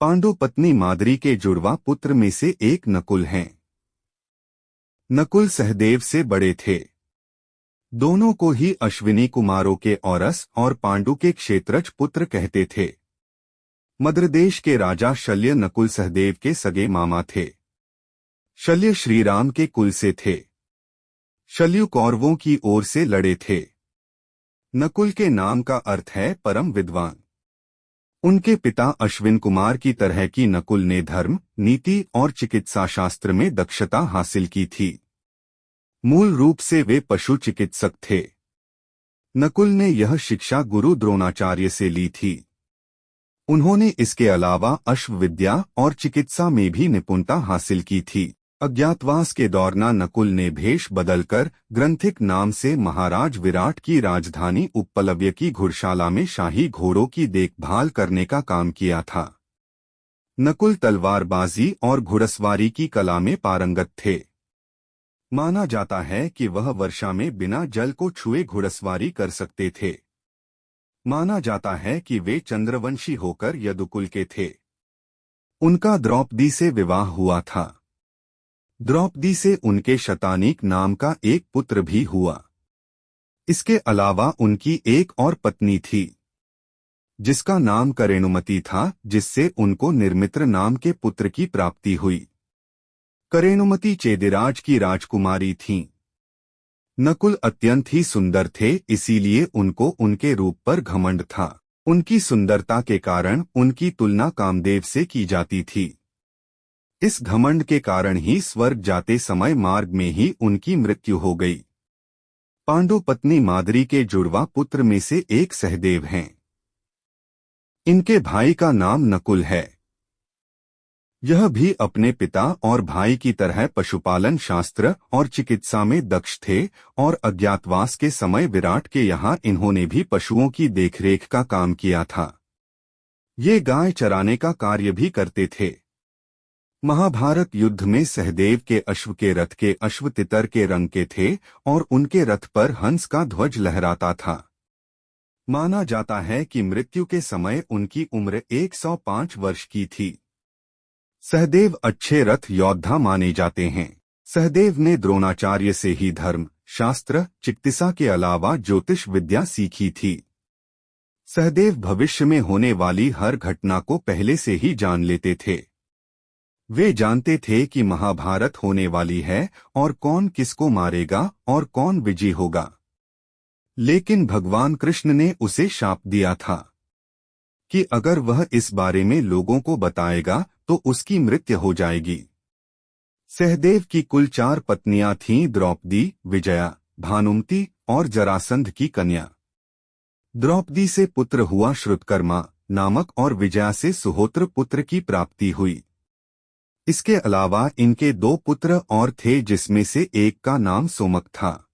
पांडु पत्नी माद्री के जुड़वा पुत्र में से एक नकुल हैं। नकुल सहदेव से बड़े थे। दोनों को ही अश्विनी कुमारों के औरस और पांडु के क्षेत्रज पुत्र कहते थे। मद्रदेश के राजा शल्य नकुल सहदेव के सगे मामा थे। शल्य श्रीराम के कुल से थे। शल्यु कौरवों की ओर से लड़े थे। नकुल के नाम का अर्थ है परम विद्वान। उनके पिता अश्विन कुमार की तरह की नकुल ने धर्म, नीति और चिकित्सा शास्त्र में दक्षता हासिल की थी। मूल रूप से वे पशु चिकित्सक थे। नकुल ने यह शिक्षा गुरु द्रोणाचार्य से ली थी। उन्होंने इसके अलावा अश्व विद्या और चिकित्सा में भी निपुणता हासिल की थी। अज्ञातवास के दौरान नकुल ने भेष बदलकर ग्रंथिक नाम से महाराज विराट की राजधानी उपप्लव्य की घुड़शाला में शाही घोड़ों की देखभाल करने का काम किया था। नकुल तलवारबाजी और घुड़सवारी की कला में पारंगत थे। माना जाता है कि वह वर्षा में बिना जल को छुए घुड़सवारी कर सकते थे। माना जाता है कि वे चंद्रवंशी होकर यदुकुल के थे। उनका द्रौपदी से विवाह हुआ था। द्रौपदी से उनके शतानीक नाम का एक पुत्र भी हुआ। इसके अलावा उनकी एक और पत्नी थी, जिसका नाम करेणुमति था, जिससे उनको निर्मित्र नाम के पुत्र की प्राप्ति हुई। करेणुमति चेदिराज की राजकुमारी थीं। नकुल अत्यंत ही सुंदर थे, इसीलिए उनको उनके रूप पर घमंड था। उनकी सुंदरता के कारण उनकी तुलना कामदेव से की जाती थी। इस घमंड के कारण ही स्वर्ग जाते समय मार्ग में ही उनकी मृत्यु हो गई। पांडु पत्नी माद्री के जुड़वा पुत्र में से एक सहदेव हैं। इनके भाई का नाम नकुल है। यह भी अपने पिता और भाई की तरह पशुपालन शास्त्र और चिकित्सा में दक्ष थे और अज्ञातवास के समय विराट के यहाँ इन्होंने भी पशुओं की देखरेख का काम किया था। ये गाय चराने का कार्य भी करते थे। महाभारत युद्ध में सहदेव के अश्व के रथ के अश्व तितर के रंग के थे और उनके रथ पर हंस का ध्वज लहराता था। माना जाता है कि मृत्यु के समय उनकी उम्र 105 वर्ष की थी। सहदेव अच्छे रथ योद्धा माने जाते हैं। सहदेव ने द्रोणाचार्य से ही धर्म, शास्त्र, चिकित्सा के अलावा ज्योतिष विद्या सीखी थी। सहदेव भविष्य में होने वाली हर घटना को पहले से ही जान लेते थे। वे जानते थे कि महाभारत होने वाली है और कौन किसको मारेगा और कौन विजयी होगा। लेकिन भगवान कृष्ण ने उसे शाप दिया था कि अगर वह इस बारे में लोगों को बताएगा तो उसकी मृत्यु हो जाएगी। सहदेव की कुल 4 पत्नियां थीं, द्रौपदी, विजया, भानुमति और जरासंध की कन्या। द्रौपदी से पुत्र हुआ श्रुतकर्मा नामक और विजया से सुहोत्र पुत्र की प्राप्ति हुई। इसके अलावा इनके 2 पुत्र और थे, जिसमें से एक का नाम सोमक था।